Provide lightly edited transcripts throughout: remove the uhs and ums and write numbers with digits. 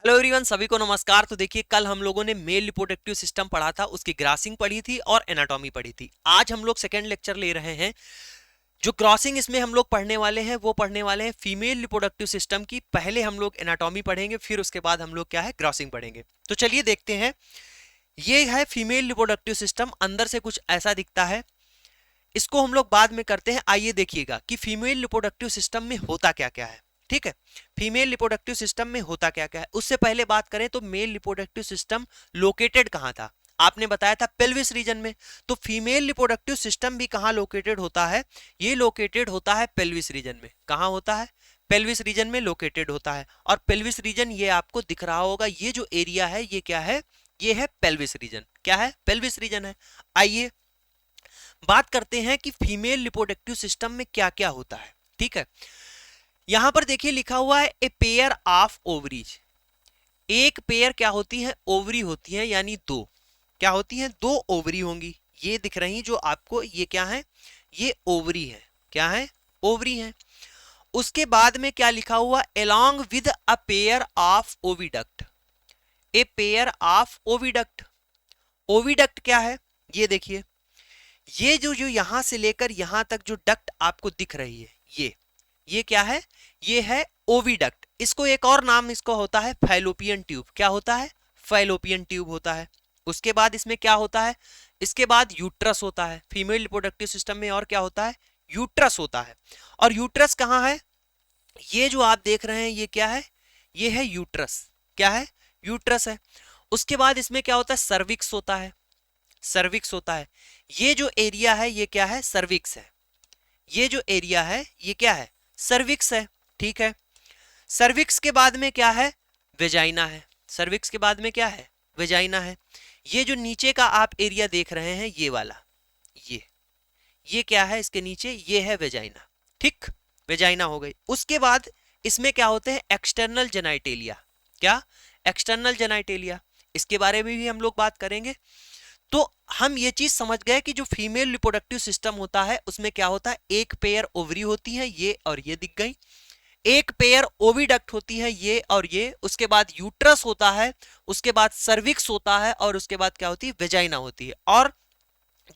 Hello everyone, सभी को नमस्कार। तो देखिए, कल हम लोगों ने मेल रिप्रोडक्टिव सिस्टम पढ़ा था, उसकी ग्रासिंग पढ़ी थी और एनाटॉमी पढ़ी थी। आज हम लोग सेकेंड लेक्चर ले रहे हैं। जो क्रॉसिंग इसमें हम लोग पढ़ने वाले हैं वो पढ़ने वाले हैं फीमेल रिप्रोडक्टिव सिस्टम की। पहले हम लोग एनाटॉमी पढ़ेंगे, फिर उसके बाद हम लोग क्या है क्रॉसिंग पढ़ेंगे। तो चलिए देखते हैं। ये है फीमेल रिप्रोडक्टिव सिस्टम, अंदर से कुछ ऐसा दिखता है। इसको हम लोग बाद में करते हैं। आइए देखिएगा कि फीमेल रिप्रोडक्टिव सिस्टम में होता क्या क्या है। ठीक है, फीमेल रिप्रोडक्टिव सिस्टम में होता क्या क्या है। उससे पहले बात करें तो मेल रिप्रोडक्टिव सिस्टम लोकेटेड कहां था। आपने बताया था पेल्विस रीजन में। तो फीमेल रिप्रोडक्टिव सिस्टम भी कहां लोकेटेड होता है? ये लोकेटेड होता है पेल्विस रीजन में। कहां होता है? पेल्विस रीजन में लोकेटेड होता है। और पेल्विस रीजन ये आपको दिख रहा होगा, ये जो एरिया है ये क्या है? ये है पेल्विस रीजन। क्या है? पेल्विस रीजन है। आइए बात करते हैं कि फीमेल रिप्रोडक्टिव सिस्टम में क्या क्या होता है। ठीक है, यहां पर देखिए लिखा हुआ है ए पेयर ऑफ ओवरीज। एक पेयर क्या होती है? ओवरी होती है, यानी दो। क्या होती है? दो ओवरी होंगी। ये दिख रही जो आपको, ये क्या है? ये ओवरी है। क्या है? ओवरी है। उसके बाद में क्या लिखा हुआ? along with a pair of oviduct. A pair of oviduct. Oviduct क्या है? ये देखिए, ये जो जो यहां से लेकर यहां तक जो डक्ट आपको दिख रही है, ये क्या है? ये है ओविडक्ट। इसको एक और नाम इसको होता है फैलोपियन ट्यूब। क्या होता है? फैलोपियन ट्यूब होता है। उसके बाद इसमें क्या होता है? इसके बाद यूट्रस होता है। फीमेल रिप्रोडक्टिव सिस्टम में और क्या होता है? यूट्रस होता है। और यूट्रस कहाँ है? ये जो आप देख रहे हैं ये क्या है? ये है यूट्रस। क्या है? यूट्रस है। उसके बाद इसमें क्या होता है? सर्विक्स होता है। सर्विक्स होता है। ये जो एरिया है ये क्या है? सर्विक्स है। ये जो एरिया है ये क्या है? सर्विक्स है। ठीक है, सर्विक्स के बाद में क्या है? वेजाइना है। सर्विक्स के बाद में क्या है? वेजाइना है। ये जो नीचे का आप एरिया देख रहे हैं ये वाला, ये क्या है? इसके नीचे ये है वेजाइना। ठीक, वेजाइना हो गई। उसके बाद इसमें क्या होते हैं? External genitalia. क्या? External genitalia. इसके बारे में भी हम लोग बात करेंगे। तो हम ये चीज समझ गए कि जो फीमेल रिप्रोडक्टिव सिस्टम होता है उसमें क्या होता है? एक पेयर ओवरी होती है, ये और ये दिख गई। एक पेयर ओविडक्ट होती है, ये और ये। उसके बाद यूट्रस होता है। उसके बाद सर्विक्स होता है। और उसके बाद क्या होती है? वेजाइना होती है। और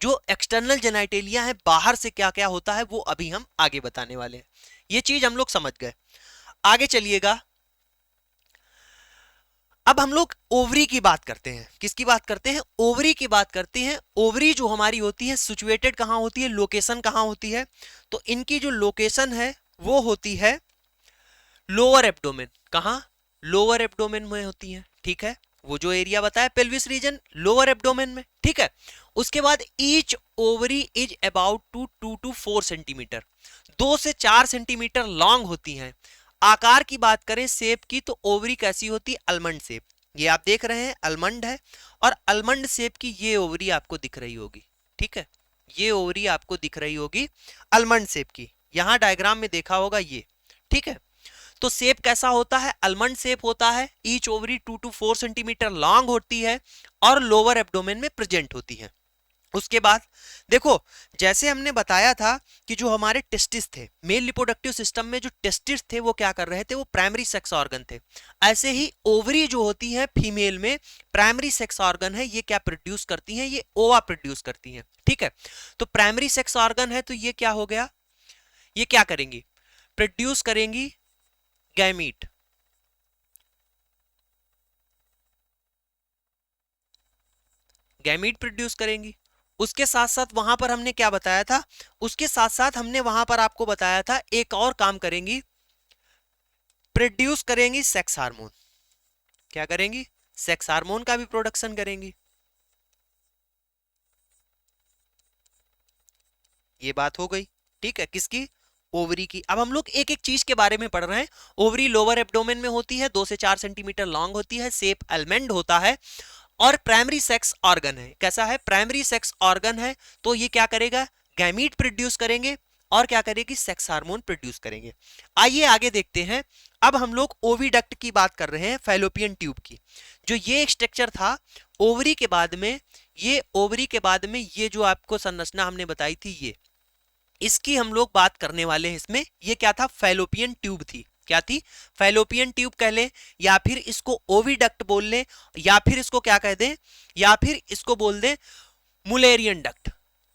जो एक्सटर्नल जेनाइटेलिया है, बाहर से क्या क्या होता है वो अभी हम आगे बताने वाले हैं। ये चीज हम लोग समझ गए। आगे चलिएगा। अब हम लोग ओवरी की बात करते हैं। किसकी बात करते हैं? ओवरी की बात करते हैं। ओवरी जो हमारी होती है सिचुएटेड कहां होती है? लोकेशन कहां होती है? तो इनकी जो लोकेशन है वो होती है लोअर एब्डोमेन। कहां? लोअर एब्डोमेन में होती है। ठीक है, वो जो एरिया बताया पेल्विस रीजन, लोअर एब्डोमेन में। ठीक है, उसके बाद each ovary is about 2 to 4 centimetre, 2 से 4 सेंटीमीटर लॉन्ग होती हैं। आकार की बात करें, शेप की, तो ओवरी कैसी होती है? Almond shape. ये आप देख रहे हैं अलमंड है। और अलमंड शेप की ये ओवरी आपको दिख रही होगी। ठीक है, ये ओवरी आपको दिख रही होगी अलमंड शेप की। यहां डायग्राम में देखा होगा ये। ठीक है, तो शेप कैसा होता है? अलमंड शेप होता है। Each ovary 2 to 4 centimetre long होती है और लोअर एब्डोमेन में प्रेजेंट होती है। उसके बाद देखो, जैसे हमने बताया था कि जो हमारे टेस्टिस थे, मेल रिप्रोडक्टिव सिस्टम में जो टेस्टिस थे वो क्या कर रहे थे? वो प्राइमरी सेक्स ऑर्गन थे। ऐसे ही ओवरी जो होती है फीमेल में, प्राइमरी सेक्स ऑर्गन है। ये क्या प्रोड्यूस करती हैं? ये ओवा प्रोड्यूस करती हैं। ठीक है, तो प्राइमरी सेक्स ऑर्गन है तो ये क्या हो गया? ये क्या करेंगी? प्रोड्यूस करेंगी गैमीट। गैमीट प्रोड्यूस करेंगी। उसके साथ साथ वहां पर हमने क्या बताया था? उसके साथ साथ हमने वहां पर आपको बताया था एक और काम करेंगी, प्रोड्यूस करेंगी सेक्स हार्मोन। क्या करेंगी? सेक्स हार्मोन का भी प्रोडक्शन करेंगी। ये बात हो गई। ठीक है, किसकी? ओवरी की। अब हम लोग एक एक चीज के बारे में पढ़ रहे हैं। ओवरी लोअर एब्डोमेन में होती है, 2 से 4 सेंटीमीटर लॉन्ग होती है, शेप अलमंड होता है और प्राइमरी सेक्स ऑर्गन है। कैसा है? प्राइमरी सेक्स ऑर्गन है। तो ये क्या करेगा? गैमीट प्रोड्यूस करेंगे और क्या करेगी? सेक्स हार्मोन प्रोड्यूस करेंगे। आइए आगे देखते हैं। अब हम लोग ओविडक्ट की बात कर रहे हैं, फैलोपियन ट्यूब की। जो ये स्ट्रक्चर था ओवरी के बाद में, ये ओवरी के बाद में ये जो आपको संरचना हमने बताई थी, ये इसकी हम लोग बात करने वाले हैं। इसमें ये क्या था? फैलोपियन ट्यूब थी। क्या थी, फैलोपियन ट्यूब कह ले, या फिर इसको ओविडक्ट बोल ले, या फिर इसको क्या कह दें, या फिर इसको बोल दें मुलेरियन डक्ट।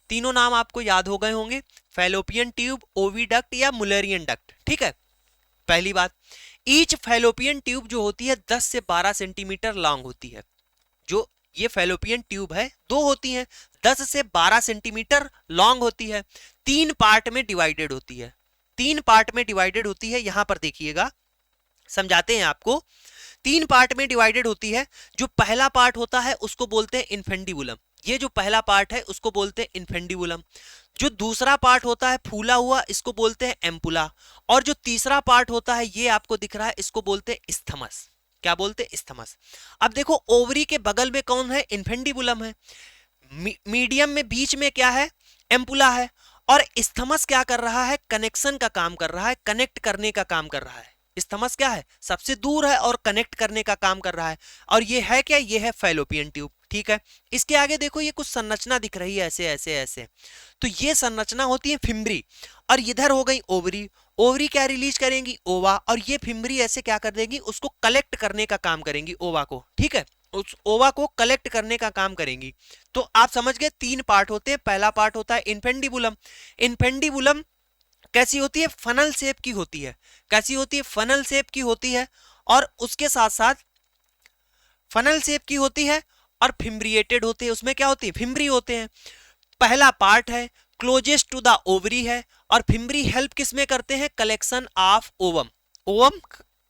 तीनों नाम आपको याद हो गए होंगे, फैलोपियन ट्यूब, ओविडक्ट या मुलेरियन डक्ट। ठीक है, पहली बात, ईच फैलोपियन ट्यूब जो होती है 10 से 12 सेंटीमीटर लॉन्ग होती है। जो ये फैलोपियन ट्यूब है, दो होती हैं, 10 से 12 सेंटीमीटर लॉन्ग होती है, 3 पार्ट में डिवाइडेड होती है, 3 पार्ट में डिवाइडेड होती है। यहां पर देखिएगा, समझाते हैं आपको। 3 पार्ट में डिवाइडेड होती है। जो पहला पार्ट होता है उसको बोलते हैं इन्फेंडिबुलम, ये जो पहला पार्ट है उसको बोलते हैं इन्फेंडिबुलम। जो दूसरा पार्ट होता है फूला हुआ, इसको बोलते हैं एम्पुला। और जो तीसरा पार्ट होता है, ये आपको दिख रहा है, इसको बोलते हैं इस्थमस। क्या बोलते हैं, इस्थमस। अब देखो, ओवरी के बगल में कौन है, इन्फेंडिबुलम है, मीडियम में बीच में क्या है, एम्पुला है, और इस्थमस क्या कर रहा है, कनेक्शन का काम कर रहा है, कनेक्ट करने का काम कर रहा है। इस्थमस क्या है, सबसे दूर है और कनेक्ट करने का काम कर रहा है। और ये है क्या, ये है फैलोपियन ट्यूब। ठीक है, इसके आगे देखो, ये कुछ संरचना दिख रही है, ऐसे ऐसे ऐसे, तो ये संरचना होती है फिम्बरी। और इधर हो गई ओवरी, ओवरी क्या रिलीज करेंगी, ओवा, और ये फिम्बरी ऐसे क्या कर देगी, उसको कलेक्ट करने का काम करेंगी, ओवा को। ठीक है, उस ओवा को कलेक्ट करने का काम करेंगी। तो आप समझ गए, 3 पार्ट होते हैं। पहला पार्ट होता है इन्फेंडिबुलम। इन्फेंडिबुलम कैसी होती है, फनल शेप की होती है। कैसी होती है, फनल शेप की होती है। और उसके साथ साथ फनल शेप की होती है और फिम्ब्रिएटेड होते हैं। उसमें क्या होती है, फिम्बरी होते हैं। पहला पार्ट है, क्लोजेस्ट टू द ओवरी है, और फिम्बरी हेल्प किसमें करते हैं, कलेक्शन ऑफ ओवम। ओवम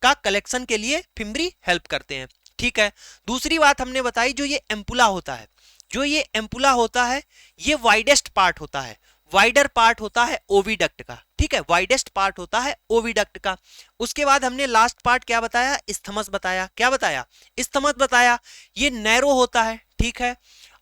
का कलेक्शन के लिए फिम्बरी हेल्प करते हैं। ठीक है, दूसरी बात हमने बताई, जो ये एम्पुला होता है, जो ये एम्पुला होता है, ये वाइडेस्ट पार्ट होता है, वाइडर पार्ट होता है ओविडक्ट का। ठीक है, वाइडेस्ट पार्ट होता है ओविडक्ट का। उसके बाद हमने लास्ट पार्ट क्या बताया, इस्थमस बताया। क्या बताया, इस्थमस बताया। ये नैरो होता है। ठीक है,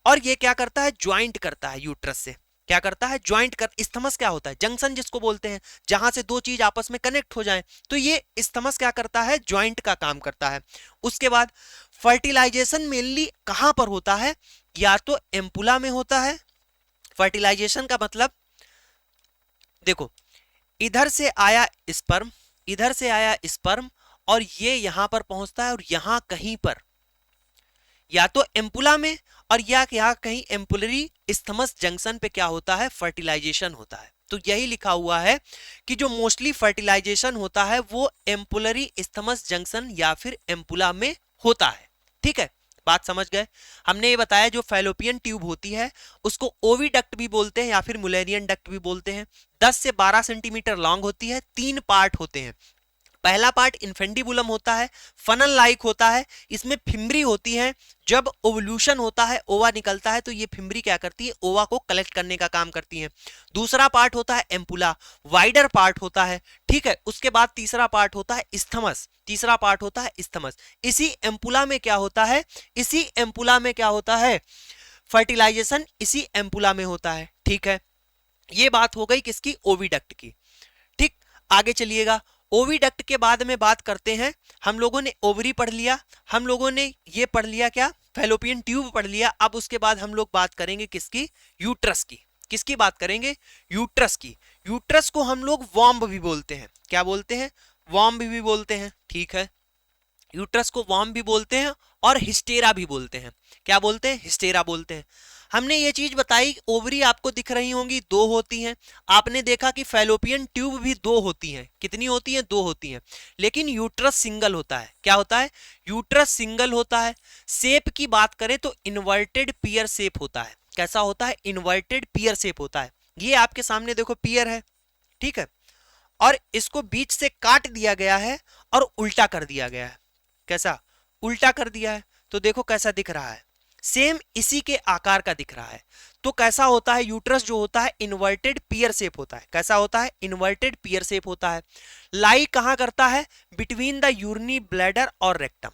और ये क्या करता है, ज्वाइंट करता है यूट्रस से। क्या करता है, ज्वाइंट कर। इस्थमस क्या होता है, जंक्शन जिसको बोलते हैं, जहां से दो चीज आपस में कनेक्ट हो जाएं। तो ये इस्थमस क्या करता है, ज्वाइंट का काम करता है। उसके बाद फर्टिलाइजेशन मेनली कहां पर होता है, या तो एम्पुला में होता है। फर्टिलाइजेशन का मतलब देखो, इधर से आया स्पर्म, इधर से आया स्पर्म, और ये यहां पर पहुंचता है, और यहां कहीं पर या तो एम्पुला में और या यहाँ कहीं एम्पुलरी इस्थमस जंक्शन पे क्या होता है, फर्टिलाइजेशन होता है। तो यही लिखा हुआ है कि जो मोस्टली फर्टिलाइजेशन होता है वो एम्पुलरी इस्थमस जंक्शन या फिर एम्पुला में होता है। ठीक है, बात समझ गए। हमने ये बताया जो फैलोपियन ट्यूब होती है उसको ओविडक्ट भी बोलते हैं या फिर मुलेरियन डक्ट भी बोलते हैं। 10 से 12 सेंटीमीटर लॉन्ग होती है, 3 पार्ट होते हैं। पहला पार्ट इन्फेंडिबुलम होता है, फनल लाइक होता है, इसमें फिम्बरी होती है। जब ओवल्यूशन होता है, ओवा निकलता है, तो ये फिम्बरी क्या करती है, ओवा को कलेक्ट करने का काम करती है। दूसरा पार्ट होता है एम्पुला, वाइडर पार्ट होता है। ठीक है, उसके बाद तीसरा पार्ट होता है इस्थमस, तीसरा पार्ट होता है इस्थमस। इसी एम्पुला में क्या होता है, इसी एम्पुला में क्या होता है, फर्टिलाइजेशन इसी एम्पुला में होता है। ठीक है, ये बात हो गई किसकी, ओविडक्ट की। ठीक, आगे चलिएगा। ओविडक्ट के बाद में बात करते हैं, हम लोगों ने ओवरी पढ़ लिया, हम लोगों ने ये पढ़ लिया क्या, फैलोपियन ट्यूब पढ़ लिया। अब उसके बाद हम लोग बात करेंगे किसकी, यूट्रस की। किसकी बात करेंगे, यूट्रस की। यूट्रस को हम लोग वॉम्ब भी बोलते हैं। क्या बोलते हैं, वॉम्ब भी बोलते हैं। ठीक है, यूट्रस को वॉम्ब भी बोलते हैं और हिस्टेरा भी बोलते हैं। क्या बोलते हैं, हिस्टेरा बोलते हैं। हमने ये चीज बताई, ओवरी आपको दिख रही होंगी, 2 होती हैं। आपने देखा कि फैलोपियन ट्यूब भी 2 होती हैं। कितनी होती हैं, 2 होती हैं। लेकिन यूट्रस सिंगल होता है। क्या होता है, यूट्रस सिंगल होता है। शेप की बात करें तो इन्वर्टेड पियर शेप होता है। कैसा होता है, इन्वर्टेड पियर शेप होता है। ये आपके सामने देखो पियर है, ठीक है, और इसको बीच से काट दिया गया है और उल्टा कर दिया गया है। कैसा, उल्टा कर दिया है। तो देखो कैसा दिख रहा है, सेम इसी के आकार का दिख रहा है। तो कैसा होता है, यूट्रस जो होता है इन्वर्टेड पियर शेप होता है। कैसा होता है, इन्वर्टेड पियर शेप होता है। लाई कहां करता है, बिटवीन द यूरिनी ब्लैडर और रेक्टम।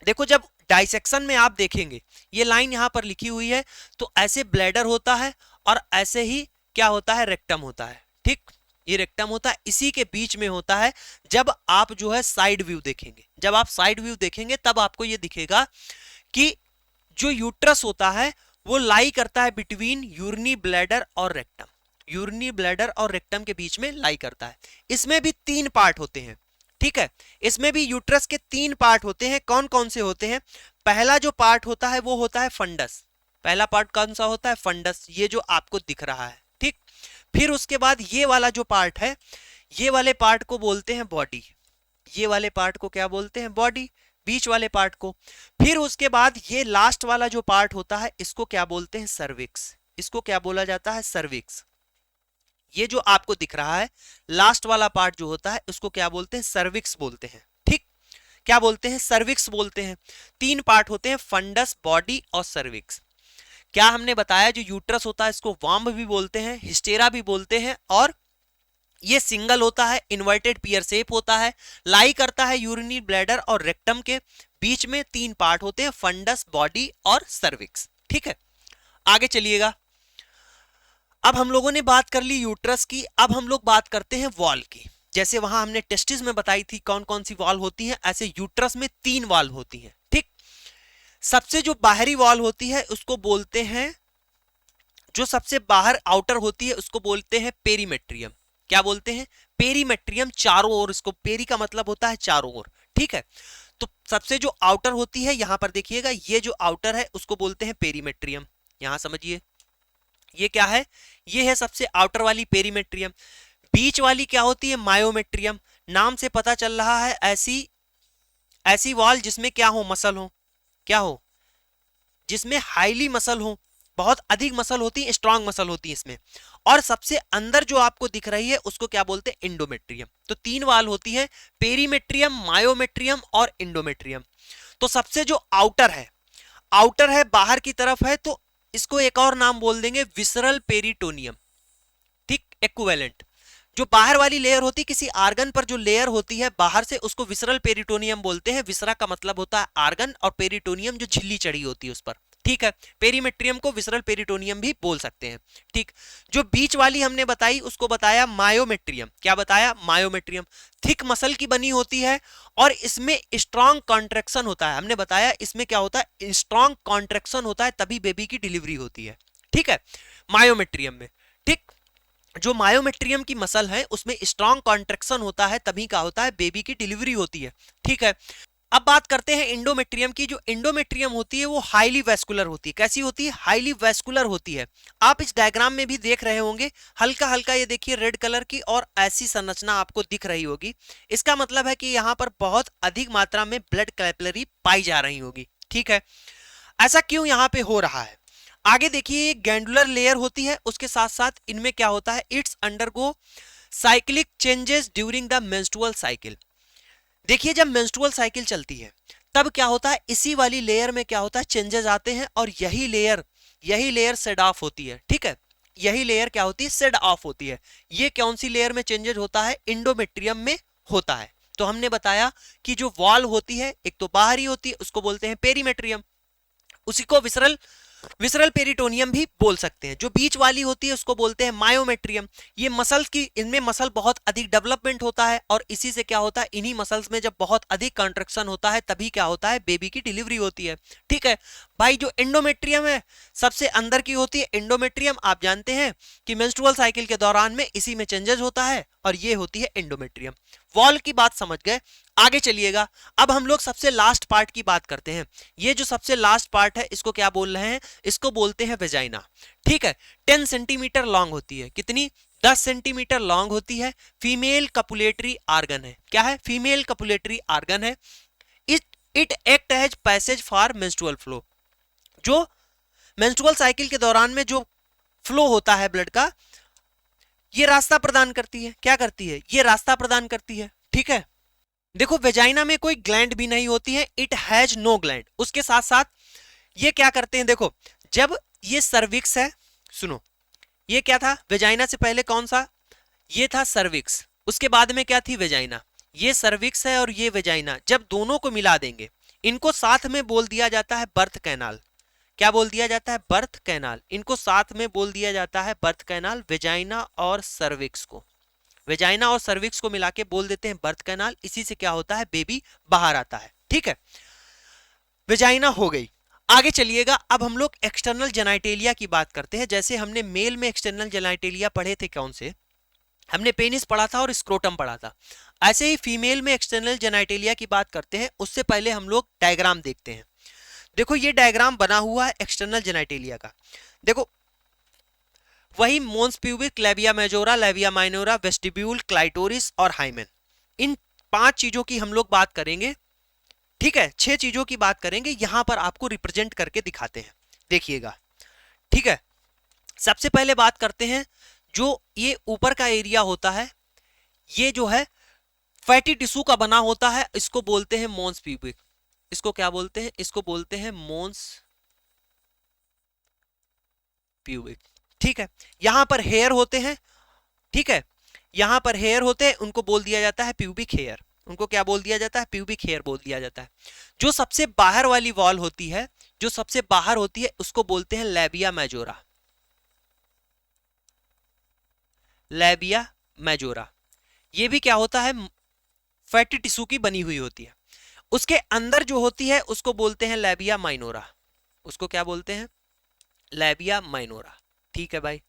देखो जब डाइसेक्शन में आप देखेंगे, ये लाइन यहां पर लिखी हुई है, तो ऐसे ब्लैडर होता है और ऐसे ही क्या होता है, रेक्टम होता है। ठीक, ये रेक्टम होता है, इसी के बीच में होता है। जब आप जो है साइड व्यू देखेंगे, जब आप साइड व्यू देखेंगे तब आपको ये दिखेगा कि जो यूट्रस होता है वो लाई करता है बिटवीन यूरिनी ब्लैडर और रेक्टम। यूरिनी ब्लैडर और रेक्टम के बीच में लाई करता है। इसमें भी 3 पार्ट होते हैं। ठीक है। इसमें भी यूट्रस के 3 पार्ट होते हैं। कौन कौन से होते हैं? पहला जो पार्ट होता है वो होता है फंडस। पहला पार्ट कौन सा होता है? फंडस, ये जो आपको दिख रहा है, ठीक। फिर उसके बाद ये वाला जो पार्ट है, ये वाले पार्ट को बोलते हैं बॉडी। ये वाले पार्ट को क्या बोलते हैं? बॉडी, बीच वाले पार्ट को। फिर उसके बाद ये लास्ट वाला जो पार्ट होता है, इसको क्या बोलते हैं? सर्विक्स। इसको क्या बोला जाता है? सर्विक्स। ये जो आपको दिख रहा है लास्ट वाला पार्ट जो होता है, उसको क्या बोलते हैं? सर्विक्स बोलते हैं, ठीक। क्या बोलते हैं? सर्विक्स बोलते हैं। 3 पार्ट होते हैं, फंडस, बॉडी और सर्विक्स। क्या हमने बताया? जो यूट्रस होता है इसको वार्म भी बोलते हैं, हिस्टेरा भी बोलते हैं, और ये सिंगल होता है, इन्वर्टेड पियर शेप होता है, लाई करता है यूरिनरी ब्लैडर और रेक्टम के बीच में। 3 पार्ट होते हैं, फंडस, बॉडी और सर्विक्स, ठीक है। आगे चलिएगा। अब हम लोगों ने बात कर ली यूट्रस की, अब हम लोग बात करते हैं वॉल की। जैसे वहां हमने टेस्टिस में बताई थी कौन कौन सी वॉल होती हैं, ऐसे यूट्रस में 3 वॉल होती हैं, ठीक। सबसे जो बाहरी वॉल होती है उसको बोलते हैं, जो सबसे बाहर आउटर होती है उसको बोलते हैं पेरीमेट्रियम। क्या बोलते हैं? पेरीमेट्रियम। चारों ओर, इसको पेरी का मतलब होता है चारों ओर, ठीक है। तो सबसे जो आउटर होती है, यहां पर देखिएगा, ये जो आउटर है उसको बोलते हैं पेरीमेट्रियम। यहां समझिए, ये क्या है? ये है सबसे आउटर वाली पेरीमेट्रियम। बीच वाली क्या होती है? मायोमेट्रियम। नाम से पता चल रहा है ऐसी वॉल जिसमें क्या हो? मसल हो। क्या हो? जिसमें हाईली मसल हो, बहुत अधिक मसल होती है, स्ट्रांग मसल होती है इसमें। और सबसे अंदर जो आपको दिख रही है उसको क्या बोलते हैं? इंडोमेट्रियम। तो 3 वाल होती है, पेरीमेट्रियम, मायोमेट्रियम और इंडोमेट्रियम। तो सबसे जो आउटर है बाहर की तरफ है, तो इसको एक और नाम बोल देंगे, विसरल पेरिटोनियम, ठीक, इक्विवेलेंट। जो बाहर वाली लेयर होती है, किसी आर्गन पर जो लेयर होती है बाहर से, उसको विसरल पेरिटोनियम बोलते हैं। विसरा का मतलब होता है आर्गन, और पेरिटोनियम जो झिल्ली चढ़ी होती है उस पर, ठीक है। पेरीमेट्रियम को विसरल पेरिटोनियम भी बोल सकते हैं, ठीक। जो बीच वाली हमने बताई उसको बताया मायोमेट्रियम। क्या बताया? मायोमेट्रियम। थिक मसल की बनी होती है और इसमें स्ट्रांग कॉन्ट्रैक्शन होता है। हमने बताया इसमें क्या होता है? स्ट्रांग कॉन्ट्रैक्शन होता है, तभी बेबी की डिलीवरी होती है, ठीक है, मायोमेट्रियम में, ठीक। जो मायोमेट्रियम की मसल है उसमें स्ट्रांग कॉन्ट्रैक्शन होता है, तभी क्या होता है? बेबी की डिलीवरी होती है, ठीक है। अब बात करते हैं इंडोमेट्रियम की। जो इंडोमेट्रियम होती है वो हाईली वैस्कुलर होती है। कैसी होती है? हाईली वैस्कुलर होती है। आप इस डायग्राम में भी देख रहे होंगे, हल्का हल्का ये देखिए रेड कलर की और ऐसी संरचना आपको दिख रही होगी। इसका मतलब है कि यहाँ पर बहुत अधिक मात्रा में ब्लड कैपिलरी पाई जा रही होगी, ठीक है। ऐसा क्यों यहाँ पे हो रहा है? आगे देखिए, ग्लैंडुलर लेयर होती है, उसके साथ साथ इनमें क्या होता है? It's undergo cyclic changes during the menstrual cycle. देखिए, जब मेंस्ट्रुअल साइकिल चलती है तब क्या होता है? इसी वाली लेयर में क्या होता है? चेंजेस आते हैं, और यही लेयर सेड ऑफ होती है, ठीक है। यही लेयर क्या होती है? सेड ऑफ होती है। ये कौन सी लेयर में चेंजेस होता है? इंडोमेट्रियम में होता है। तो हमने बताया कि जो वॉल होती है, एक तो बाहरी होती है, उसको बोलते हैं पेरीमेट्रियम, उसी को विसरल पेरिटोनियम भी बोल सकते हैं। जो बीच वाली होती है उसको बोलते हैं मायोमेट्रियम। ये मसल्स की, इनमें मसल बहुत अधिक डेवलपमेंट होता है, और इसी से क्या होता है? इन्हीं मसल्स में जब बहुत अधिक कंट्रैक्शन होता है तभी क्या होता है? बेबी की डिलीवरी होती है, ठीक है भाई। जो एंडोमेट्रियम है सबसे अंदर की होती है एंडोमेट्रियम। आप जानते हैं कि मेंस्ट्रुअल साइकिल के दौरान में इसी में चेंजेस होता है, और ये होती है एंडोमेट्रियम। वॉल की बात समझ गए। आगे चलिएगा, अब हम लोग सबसे लास्ट पार्ट की बात करते हैं। ये जो सबसे लास्ट पार्ट है इसको क्या बोल रहे हैं? इसको बोलते हैं वेजाइना, ठीक है। 10 सेंटीमीटर लॉन्ग होती है। कितनी? 10 सेंटीमीटर लॉन्ग होती है। फीमेल कपुलेटरी आर्गन है। क्या है? फीमेल कपुलेटरी आर्गन है। It act as passage for menstrual flow. जो मेंस्ट्रुअल साइकिल के दौरान में जो फ्लो होता है ब्लड का, ये रास्ता प्रदान करती है। क्या करती है? ये रास्ता प्रदान करती है, ठीक है। देखो, वेजाइना में कोई ग्लैंड भी नहीं होती है, इट हैज नो ग्लैंड। उसके साथ साथ ये क्या करते हैं? देखो, जब ये सर्विक्स है, सुनो, ये क्या था? वेजाइना से पहले कौन सा? ये था सर्विक्स। उसके बाद में क्या थी? वेजाइना। ये सर्विक्स है और ये वेजाइना, जब दोनों को मिला देंगे, इनको साथ में बोल दिया जाता है बर्थ कैनाल। क्या बोल दिया जाता है? Birth canal. इनको साथ में बोल दिया जाता है बर्थ कैनाल, वेजाइना और सर्विक्स को। वेजाइना और सर्विक्स को मिला के बोल देते हैं बर्थ कैनाल। इसी से क्या होता है? बेबी बाहर आता है, ठीक है। वेजाइना हो गई। आगे चलिएगा, अब हम लोग एक्सटर्नल जेनाइटेलिया की बात करते हैं। जैसे हमने मेल में एक्सटर्नल जेनाइटेलिया पढ़े थे, कौन से? हमने पेनिस पढ़ा था और स्क्रोटम पढ़ा था। ऐसे ही फीमेल में एक्सटर्नल जेनाइटेलिया की बात करते हैं, उससे पहले हम लोग डायग्राम देखते हैं। देखो ये डायग्राम बना हुआ है एक्सटर्नल जेनाइटेलिया का। देखो वही mons pubic, labia majora, labia minora, vestibule, clitoris और हाइमेन, इन 5 चीजों की हम लोग बात करेंगे। ठीक है, 6 चीजों की बात करेंगे, यहां पर आपको रिप्रेजेंट करके दिखाते हैं, देखिएगा। ठीक है, सबसे पहले बात करते हैं जो ये ऊपर का एरिया होता है, ये जो है फैटी टिश्यू का बना होता है, इसको बोलते हैं मोन्स प्यूबिक। इसको क्या बोलते हैं? इसको बोलते हैं मोन्स प्यूबिक। ठीक है, यहां पर हेयर होते हैं। ठीक है, यहां पर हेयर होते हैं, उनको बोल दिया जाता है प्यूबिक हेयर। उनको क्या बोल दिया जाता है? प्यूबिक हेयर बोल दिया जाता है। जो सबसे बाहर वाली वॉल होती है, जो सबसे बाहर होती है, उसको बोलते हैं लेबिया मेजोरा। लेबिया मेजोरा, ये भी क्या होता है? फैटी टिश्यू की बनी हुई होती है। उसके अंदर जो होती है उसको बोलते हैं लेबिया माइनोरा। उसको क्या बोलते हैं? Labia minora. ठीक है भाई,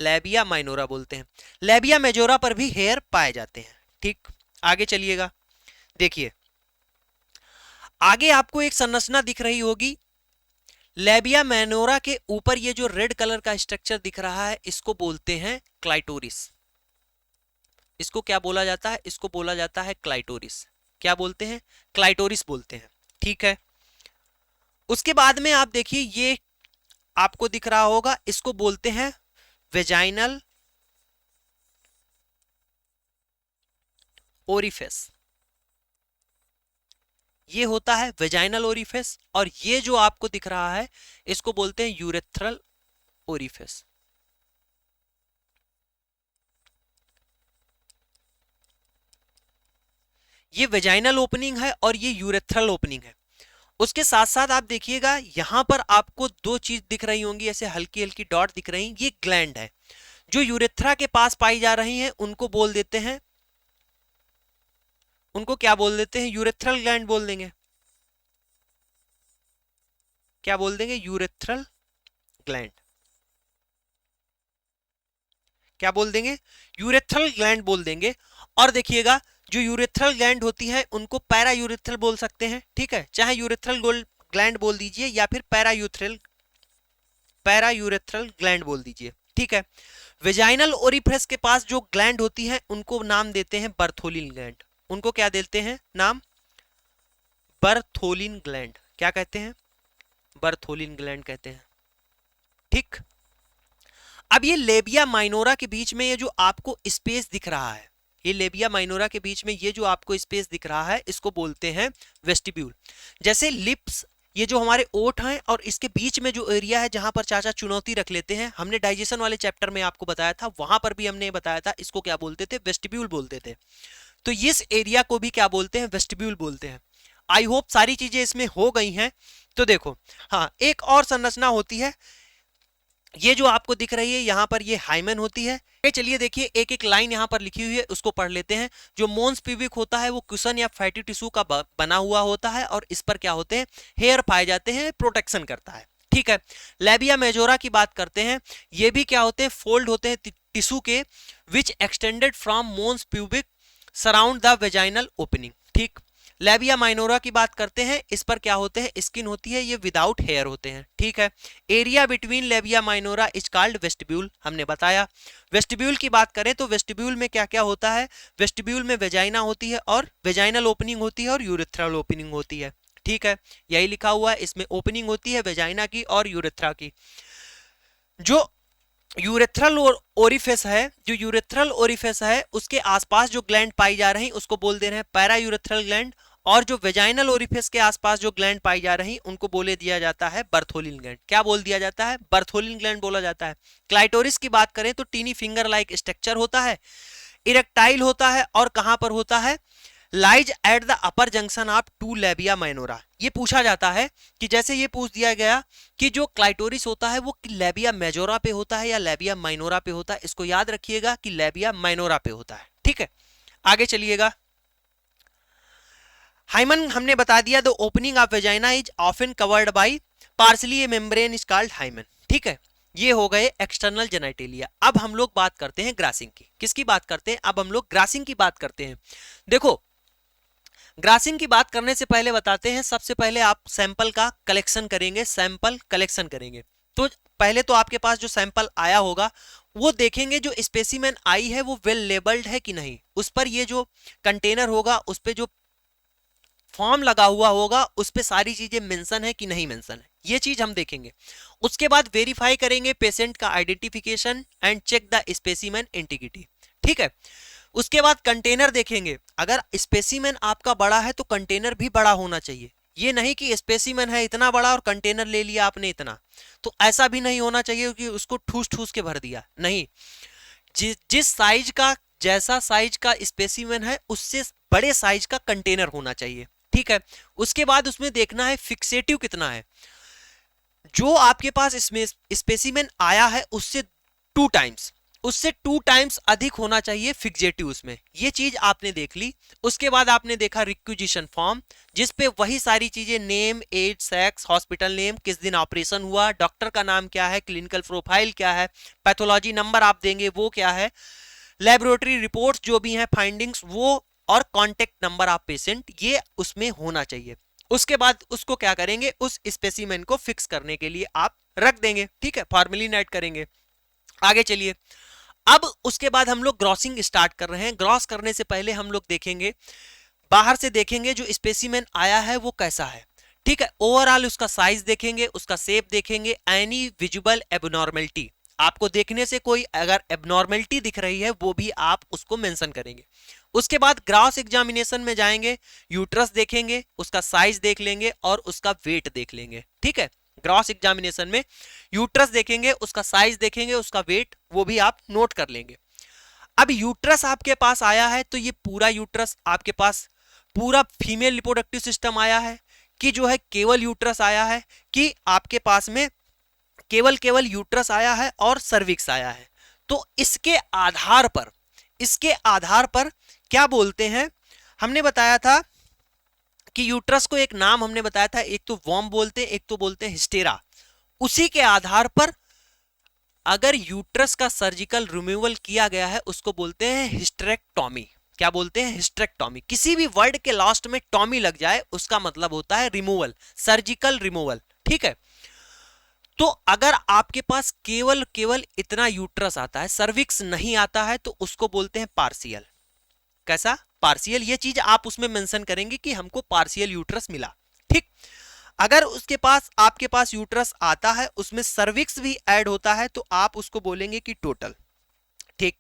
लेबिया माइनोरा बोलते हैं। लेबिया मेजोरा पर भी हेयर पाए जाते हैं। ठीक, आगे चलिएगा। देखिए आगे आपको एक संरचना दिख रही होगी, लेबिया माइनोरा के ऊपर ये जो रेड कलर का स्ट्रक्चर दिख रहा है, इसको बोलते हैं क्लाइटोरिस। इसको क्या बोला जाता है? इसको बोला जाता है क्लाइटोरिस। क्या बोलते हैं? क्लाइटोरिस बोलते हैं। ठीक है, उसके बाद में आप देखिए ये आपको दिख रहा होगा, इसको बोलते हैं वेजाइनल ओरिफिस। ये होता है वेजाइनल ओरिफिस, और ये जो आपको दिख रहा है इसको बोलते हैं यूरेथ्रल ओरिफिस। ये वेजाइनल ओपनिंग है और ये यूरेथ्रल ओपनिंग है। उसके साथ साथ आप देखिएगा यहां पर आपको 2 चीज दिख रही होंगी, ऐसे हल्की हल्की डॉट दिख रही, ये ग्लैंड है जो यूरेथ्रा के पास पाई जा रही हैं, उनको बोल देते हैं, उनको क्या बोल देते हैं? यूरेथ्रल ग्लैंड बोल देंगे। क्या बोल देंगे? Urethral gland. क्या बोल देंगे? यूरेथ्रल ग्लैंड बोल देंगे। और देखिएगा जो यूरेथ्रल ग्लैंड होती है उनको पैरा यूरेथ्रल बोल सकते हैं। ठीक है, चाहे यूरेथ्रल ग्लैंड बोल दीजिए या फिर पैरा यूरेथ्रल ग्लैंड बोल दीजिए। ठीक है, वेजाइनल ओरिफिस के पास जो ग्लैंड होती है उनको नाम देते हैं बर्थोलिन ग्लैंड। उनको क्या देते हैं नाम? Bartholin gland. क्या कहते हैं? बर्थोलिन ग्लैंड कहते हैं। ठीक, अब ये लेबिया माइनोरा के बीच में ये जो आपको स्पेस दिख रहा है, ये लेबिया माइनोरा के बीच में ये जो आपको स्पेस दिख रहा है, इसको बोलते हैं वेस्टिब्यूल। जैसे लिप्स, ये जो हमारे ओठ हैं और इसके बीच में जो एरिया है जहां पर चाचा चुनौती रख लेते हैं, हमने डाइजेशन वाले चैप्टर में आपको बताया था, वहां पर भी हमने बताया था, इसको क्या बोलते थे? वेस्टिब्यूल बोलते थे। तो इस एरिया को भी क्या बोलते हैं? वेस्टिब्यूल बोलते हैं। आई होप सारी चीजें इसमें हो गई हैं। तो देखो, हाँ एक और संरचना होती है, ये जो आपको दिख रही है यहां पर, ये हाइमेन होती है। चलिए देखिए एक एक लाइन यहां पर लिखी हुई है, उसको पढ़ लेते हैं। जो मोन्स प्यूबिक होता है वो कुशन या फैटी टिश्यू का बना हुआ होता है, और इस पर क्या होते हैं? हेयर पाए जाते हैं, प्रोटेक्शन करता है। ठीक है, लेबिया मेजोरा की बात करते हैं, ये भी क्या होते हैं? फोल्ड होते हैं टिश्यू के, which extended from mons pubic surround the vaginal opening. ठीक, लेबिया माइनोरा की बात करते हैं, इस पर क्या होते हैं? स्किन होती है, ये विदाउट हेयर होते हैं। ठीक है, area between labia minora is called vestibule, हमने बताया। वेस्टिब्यूल की बात करें तो वेस्टिब्यूल में क्या क्या होता है? वेस्टिब्यूल में वेजाइना होती है, और वेजाइनल ओपनिंग होती है, और यूरेथ्रल ओपनिंग होती है। ठीक है, यही लिखा हुआ है, इसमें ओपनिंग होती है वेजाइना की और यूरेथ्रा की। जो यूरेथ्रल ओरिफिस है, जो यूरेथ्रल ओरिफिस है उसके आसपास जो ग्लैंड पाई जा रही उसको बोल दे रहे हैं पैरा यूरेथ्रल ग्लैंड, और जो वेजाइनल ओरिफिस के आसपास जो ग्लैंड पाई जा रही उनको बोले दिया जाता है बर्थोलिन ग्लैंड। क्या बोल दिया जाता है? बर्थोलिन ग्लैंड बोला जाता है। क्लाइटोरिस की बात करें तो टीनी फिंगर लाइक स्ट्रक्चर होता है, इरेक्टाइल होता है, और कहां पर होता है? Lies at the upper junction of 2 labia minora. ये पूछा जाता है कि जैसे ये पूछ दिया गया कि जो क्लाइटोरिस होता है वो लेबिया मेजोरा पे होता है या लेबिया माइनोरा पे होता है, इसको याद रखिएगा कि लेबिया माइनोरा पे होता है। ठीक है, आगे चलिएगा। हाइमन हमने बता दिया, the opening of vagina is often covered by partially a membrane is called hymen. ठीक है, ये हो गए एक्सटर्नल जेनिटेलिया। अब हम लोग बात करते हैं ग्रासिंग की। किसकी बात करते हैं? अब हम लोग ग्रासिंग की बात करते हैं। देखो, ग्रासिंग की बात करने से पहले बताते हैं, सबसे पहले आप सैंपल का कलेक्शन करेंगे, सैंपल कलेक्शन करेंगे। तो पहले तो आपके पास जो सैंपल आया होगा वो देखेंगे, जो स्पेसिमेन आई है वो वेल लेबल्ड है कि नहीं, उस पर ये जो कंटेनर होगा उस पर जो फॉर्म लगा हुआ होगा उस पे सारी चीजें मेंशन है कि नहीं मेंशन है, ये चीज हम देखेंगे। उसके बाद वेरीफाई करेंगे पेशेंट का identification and check the specimen integrity. ठीक है। उसके बाद कंटेनर देखेंगे, अगर स्पेसिमेन आपका बड़ा है तो कंटेनर भी बड़ा होना चाहिए। ये नहीं कि स्पेसिमेन है इतना बड़ा और कंटेनर ले लिया आपने इतना, तो ऐसा भी नहीं होना चाहिए कि उसको ठूस ठूस के भर दिया। नहीं, जिस साइज का, जैसा साइज का स्पेसिमेन है उससे बड़े साइज का कंटेनर होना चाहिए। ठीक है। उसके बाद उसमें देखना है फिक्सेटिव कितना है। जो आपके पास इसमें स्पेसिमेन आया है उससे टू टाइम्स अधिक होना चाहिए फिक्सेटिव उसमें। ये चीज आपने देख ली। उसके बाद आपने देखा रिक्विजिशन फॉर्म, जिस पे वही सारी चीजें, name, age, sex, hospital name, किस दिन ऑपरेशन हुआ, डॉक्टर का नाम क्या है, क्लिनिकल प्रोफाइल क्या है, पैथोलॉजी नंबर आप देंगे वो क्या है, लेबोरेटरी रिपोर्ट्स जो भी हैं फाइंडिंग्स वो, और कॉन्टेक्ट नंबर ऑफ पेशेंट, ये उसमें होना चाहिए। उसके बाद उसको क्या करेंगे, उस स्पेसिमेन को फिक्स करने के लिए आप रख देंगे। ठीक है, फॉर्मेलिन ऐड करेंगे। आगे चलिए, अब उसके बाद हम लोग ग्रॉसिंग स्टार्ट कर रहे हैं। ग्रॉस करने से पहले हम लोग देखेंगे, बाहर से देखेंगे जो स्पेसिमेन आया है वो कैसा है। ठीक है, ओवरऑल उसका साइज देखेंगे, उसका शेप देखेंगे, एनी विजुअल एबनॉर्मेलिटी, आपको देखने से कोई अगर एबनॉर्मेलिटी दिख रही है वो भी आप उसको मेंशन करेंगे। उसके बाद ग्रॉस एग्जामिनेशन में जाएंगे, यूट्रस देखेंगे, उसका साइज देख लेंगे और उसका वेट देख लेंगे। ठीक है, ग्रॉस एग्जामिनेशन में यूट्रस देखेंगे, उसका साइज देखेंगे, उसका वेट, वो भी आप नोट कर लेंगे। अब यूट्रस आपके पास आया है तो ये पूरा यूट्रस आपके पास पूरा फीमेल रिप्रोडक्टिव सिस्टम आया है कि जो है केवल यूट्रस आया है, कि आपके पास में केवल यूट्रस आया है और सर्विक्स आया है। तो इसके आधार पर क्या बोलते हैं, हमने बताया था कि यूट्रस को एक नाम हमने बताया था, एक तो वॉर्म बोलते हैं, एक तो बोलते हैं हिस्टेरा। उसी के आधार पर अगर यूट्रस का सर्जिकल रिमूवल किया गया है उसको बोलते हैं हिस्टेरेक्टॉमी। क्या बोलते हैं? हिस्टेरेक्टॉमी। किसी भी वर्ड के लास्ट में टॉमी लग जाए उसका मतलब होता है रिमूवल, सर्जिकल रिमूवल। ठीक है, तो अगर आपके पास केवल इतना यूट्रस आता है, सर्विक्स नहीं आता है, तो उसको बोलते हैं पार्शियल। कैसा? पार्शियल। ये चीज आप उसमें मेंशन करेंगे कि हमको पार्शियल यूट्रस मिला। ठीक, अगर उसके पास आपके पास यूट्रस आता है उसमें सर्विक्स भी ऐड होता है तो आप उसको बोलेंगे कि टोटल। ठीक,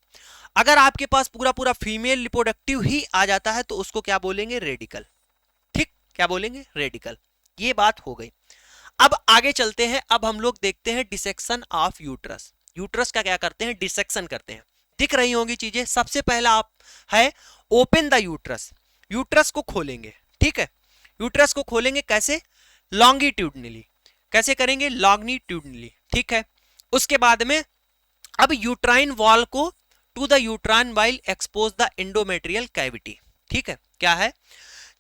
अगर आपके पास पूरा फीमेल रिप्रोडक्टिव ही आ जाता है तो उसको क्या बोलेंगे? रेडिकल। ठीक, क्या बोलेंगे? रेडिकल। ये बात हो गई। अब आगे चलते हैं, अब हम लोग देखते हैं डिसेक्शन ऑफ यूट्रस। यूट्रस का क्या करते हैं? डिसेक्शन करते हैं। दिख रही होंगी चीजें। सबसे पहला आप है ओपन द यूट्रस। यूट्रस को खोलेंगे। ठीक है, यूट्रस को खोलेंगे कैसे? लॉन्गिट्यूडनली। कैसे करेंगे? लॉन्गिट्यूडनली। ठीक है, उसके बाद में अब यूट्राइन वॉल को to the uterine wall expose the endometrial cavity. ठीक है, क्या है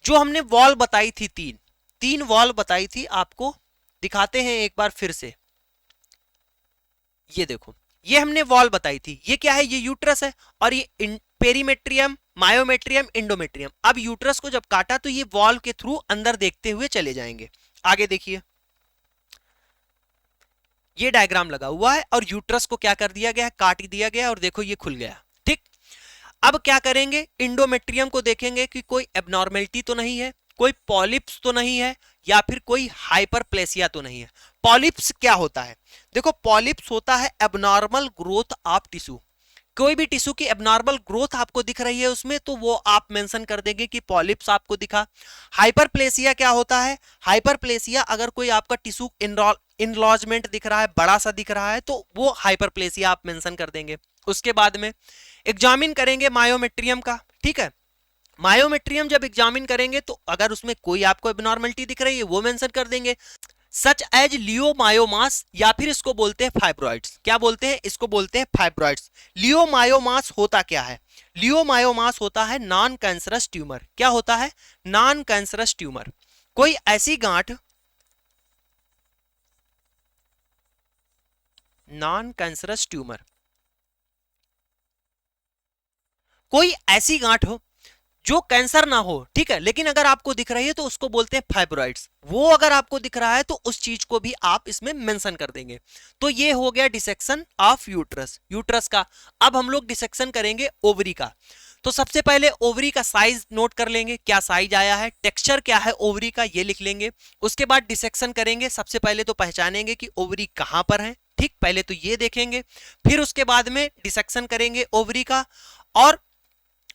जो हमने वॉल बताई थी, तीन वॉल बताई थी आपको, दिखाते हैं एक बार फिर से। ये देखो, ये हमने वॉल बताई थी। ये क्या है? ये यूट्रस है और ये पेरीमेट्रियम, मायोमेट्रियम, इंडोमेट्रियम। अब यूट्रस को जब काटा तो ये वॉल के थ्रू अंदर देखते हुए चले जाएंगे। आगे देखिए, ये डायग्राम लगा हुआ है और यूट्रस को क्या कर दिया गया है? काट दिया गया और देखो ये खुल गया। ठीक, अब क्या करेंगे? इंडोमेट्रियम को देखेंगे कि कोई एबनॉर्मेलिटी तो नहीं है, कोई पॉलिप्स तो नहीं है, या फिर कोई हाइपरप्लेसिया तो नहीं है। पॉलिप्स क्या होता है? देखो, पॉलिप्स होता है एबनॉर्मल ग्रोथ ऑफ टिश्यू। कोई भी टिश्यू की एबनॉर्मल ग्रोथ आपको दिख रही है उसमें तो वो आप मेंशन कर देंगे कि पॉलिप्स आपको दिखा। हाइपरप्लेसिया क्या होता है? हाइपरप्लेसिया अगर कोई आपका टिश्यू इनलॉजमेंट दिख रहा है, बड़ा सा दिख रहा है, तो वो हाइपरप्लेसिया आप मेंशन कर देंगे। उसके बाद में एग्जामिन करेंगे मायोमेट्रियम का। ठीक है, मायोमेट्रियम जब एग्जामिन करेंगे तो अगर उसमें कोई आपको एबनॉर्मलिटी दिख रही है वो मेंशन कर देंगे, सच एज लियोमायोमास, या फिर इसको बोलते हैं फाइब्रॉइड्स। क्या बोलते हैं? इसको बोलते हैं फाइब्रॉइड्स। लियोमायोमास होता क्या है? लियोमायोमास होता है नॉन कैंसरस ट्यूमर। क्या होता है? Non cancerous tumour. कोई ऐसी गांठ नॉन कैंसरस ट्यूमर, कोई ऐसी गांठ हो जो कैंसर ना हो, ठीक है, लेकिन अगर आपको दिख रही है तो उसको बोलते हैं फाइब्रॉइड्स। वो अगर आपको दिख रहा है तो उस चीज को भी आप इसमें मेंशन कर देंगे। तो ये हो गया डिसेक्शन ऑफ यूट्रस, यूट्रस का। अब हम लोग डिसेक्शन करेंगे ओवरी का। तो सबसे पहले ओवरी का साइज नोट कर लेंगे, क्या साइज आया है, टेक्सचर क्या है ओवरी का, ये लिख लेंगे। उसके बाद डिसेक्शन करेंगे। सबसे पहले तो पहचानेंगे कि ओवरी कहां पर है, ठीक, पहले तो ये देखेंगे। फिर उसके बाद में डिसेक्शन करेंगे ओवरी का, और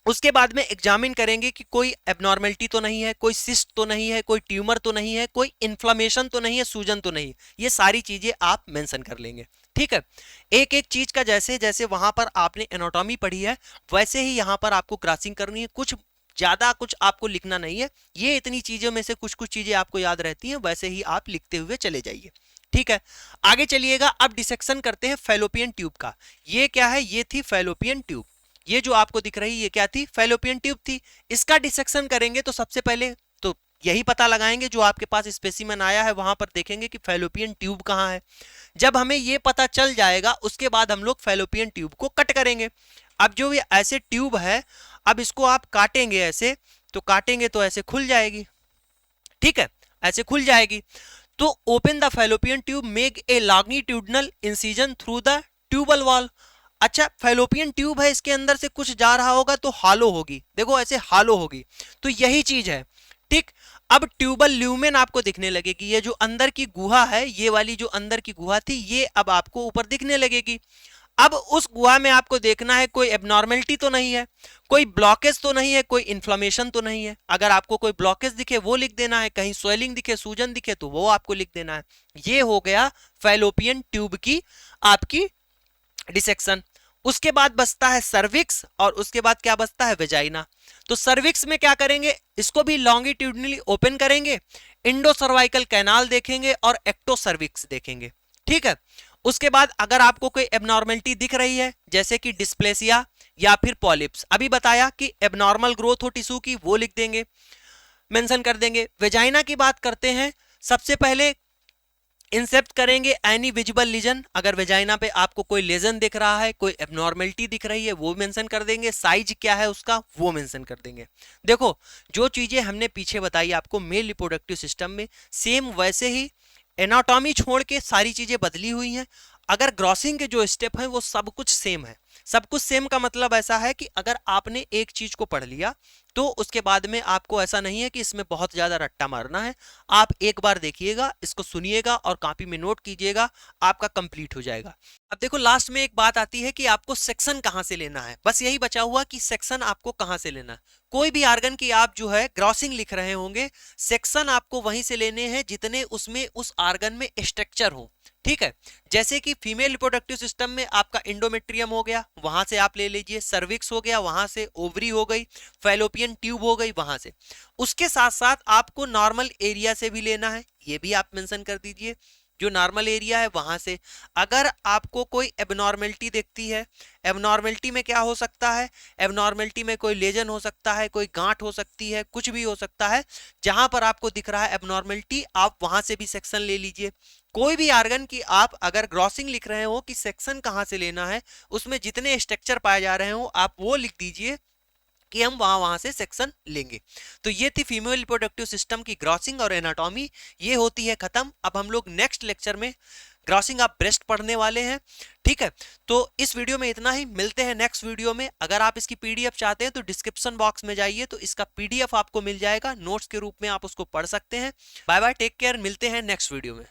उसके बाद में एग्जामिन करेंगे कि कोई एबनॉर्मेलिटी तो नहीं है, कोई सिस्ट तो नहीं है, कोई ट्यूमर तो नहीं है, कोई इन्फ्लामेशन तो नहीं है, सूजन तो नहीं है। ये सारी चीजें आप मेंशन कर लेंगे, ठीक है। एक एक चीज का जैसे जैसे वहां पर आपने एनाटॉमी पढ़ी है वैसे ही यहां पर आपको क्रॉसिंग करनी है। कुछ ज्यादा कुछ आपको लिखना नहीं है, ये इतनी चीजों में से कुछ कुछ चीजें आपको याद रहती हैं, वैसे ही आप लिखते हुए चले जाइए, ठीक है। आगे चलिएगा। अब डिसेक्शन करते हैं फैलोपियन ट्यूब का। ये क्या है, ये थी फैलोपियन ट्यूब। ये जो आपको दिख रही है ये क्या थी, फैलोपियन ट्यूब थी। इसका डिसेक्शन करेंगे तो सबसे पहले तो यही पता लगाएंगे, जो आपके पास स्पेसिमेन आया है वहां पर देखेंगे कि फैलोपियन ट्यूब कहां है। जब हमें ये पता चल जाएगा उसके बाद हम लोग फैलोपियन ट्यूब को कट करेंगे। अब जो ये ऐसे ट्यूब है, अब इसको आप काटेंगे ऐसे, तो काटेंगे तो ऐसे खुल जाएगी, ठीक है, ऐसे खुल जाएगी। तो open the fallopian tube, make a longitudinal incision through the tubal wall. अच्छा, फैलोपियन ट्यूब है, इसके अंदर से कुछ जा रहा होगा तो हालो होगी, देखो ऐसे हालो होगी, तो यही चीज है, ठीक। अब ट्यूबल ल्यूमेन आपको दिखने लगेगी, ये जो अंदर की गुहा है, ये वाली जो अंदर की गुहा थी, ये अब आपको ऊपर दिखने लगेगी। अब उस गुहा में आपको देखना है कोई एबनॉर्मेलिटी तो नहीं है, कोई ब्लॉकेज तो नहीं है, कोई इन्फ्लामेशन तो नहीं है। अगर आपको कोई ब्लॉकेज दिखे वो लिख देना है, कहीं स्वेलिंग दिखे, सूजन दिखे तो वो आपको लिख देना है। ये हो गया फैलोपियन ट्यूब की आपकी डिसेक्शन। उसके बाद बचता है सर्विक्स, और उसके बाद क्या बचता है, वेजाइना। तो सर्विक्स में क्या करेंगे, इसको भी लॉन्गिट्यूडनली ओपन करेंगे, इंडो सर्वाइकल कैनाल देखेंगे और एक्टो सर्विक्स देखेंगे, ठीक है। उसके बाद अगर आपको कोई एबनॉर्मेलिटी दिख रही है जैसे कि डिस्प्लेसिया या फिर पॉलिप्स, अभी बताया कि एबनॉर्मल ग्रोथ हो टिश्यू की, वो लिख देंगे, मेंशन कर देंगे। वेजाइना की बात करते हैं, सबसे पहले इंसेप्ट करेंगे एनी विजिबल लीजन। अगर वेजाइना पे आपको कोई लेजन दिख रहा है, कोई एबनॉर्मेलिटी दिख रही है, वो मेंशन कर देंगे। साइज क्या है उसका वो मेंशन कर देंगे। देखो जो चीजें हमने पीछे बताई आपको मेल रिप्रोडक्टिव सिस्टम में, सेम वैसे ही एनाटॉमी छोड़ के सारी चीजें बदली हुई हैं। अगर ग्रॉसिंग के जो स्टेप हैं वो सब कुछ सेम है। सब कुछ सेम का मतलब ऐसा है कि अगर आपने एक चीज को पढ़ लिया तो उसके बाद में आपको ऐसा नहीं है कि इसमें बहुत ज्यादा रट्टा मारना है। आप एक बार देखिएगा, इसको सुनिएगा और कॉपी में नोट कीजिएगा, आपका कंप्लीट हो जाएगा। अब देखो लास्ट में एक बात आती है कि आपको सेक्शन कहां से लेना है। बस यही बचा हुआ कि सेक्शन आपको कहां से लेना है। कोई भी आर्गन की आप जो है ग्रॉसिंग लिख रहे होंगे, सेक्शन आपको वहीं से लेने हैं जितने उसमें उस आर्गन में स्ट्रक्चर हो, ठीक है। जैसे कि फीमेल रिप्रोडक्टिव सिस्टम में आपका इंडोमेट्रियम हो गया, वहां से आप ले लीजिए, सर्विक्स हो गया, वहां से ओवरी हो गई, फैलोपियन ट्यूब हो गई वहां से। उसके साथ साथ आपको नॉर्मल एरिया से भी लेना है, ये भी आप मेंशन कर दीजिए, जो नॉर्मल एरिया है वहां से। अगर आपको कोई एबनॉर्मेलिटी दिखती है, एबनॉर्मेलिटी में क्या हो सकता है, एबनॉर्मेलिटी में कोई लेजन हो सकता है, कोई गांठ हो सकती है, कुछ भी हो सकता है। जहां पर आपको दिख रहा है एबनॉर्मेलिटी, आप वहां से भी सेक्शन ले लीजिए। कोई भी आर्गन की आप अगर ग्रॉसिंग लिख रहे हो कि सेक्शन कहां से लेना है, उसमें जितने स्ट्रक्चर पाए जा रहे हो आप वो लिख दीजिए कि हम वहां से सेक्शन लेंगे। तो ये थी फीमेल रिप्रोडक्टिव सिस्टम की ग्रॉसिंग और एनाटॉमी, ये होती है खत्म। अब हम लोग नेक्स्ट लेक्चर में ग्रॉसिंग ऑफ ब्रेस्ट पढ़ने वाले हैं, ठीक है। तो इस वीडियो में इतना ही, मिलते हैं नेक्स्ट वीडियो में। अगर आप इसकी पीडीएफ चाहते हैं तो डिस्क्रिप्शन बॉक्स में जाइए, तो इसका पीडीएफ आपको मिल जाएगा, नोट्स के रूप में आप उसको पढ़ सकते हैं। बाय बाय, टेक केयर, मिलते हैं नेक्स्ट वीडियो में।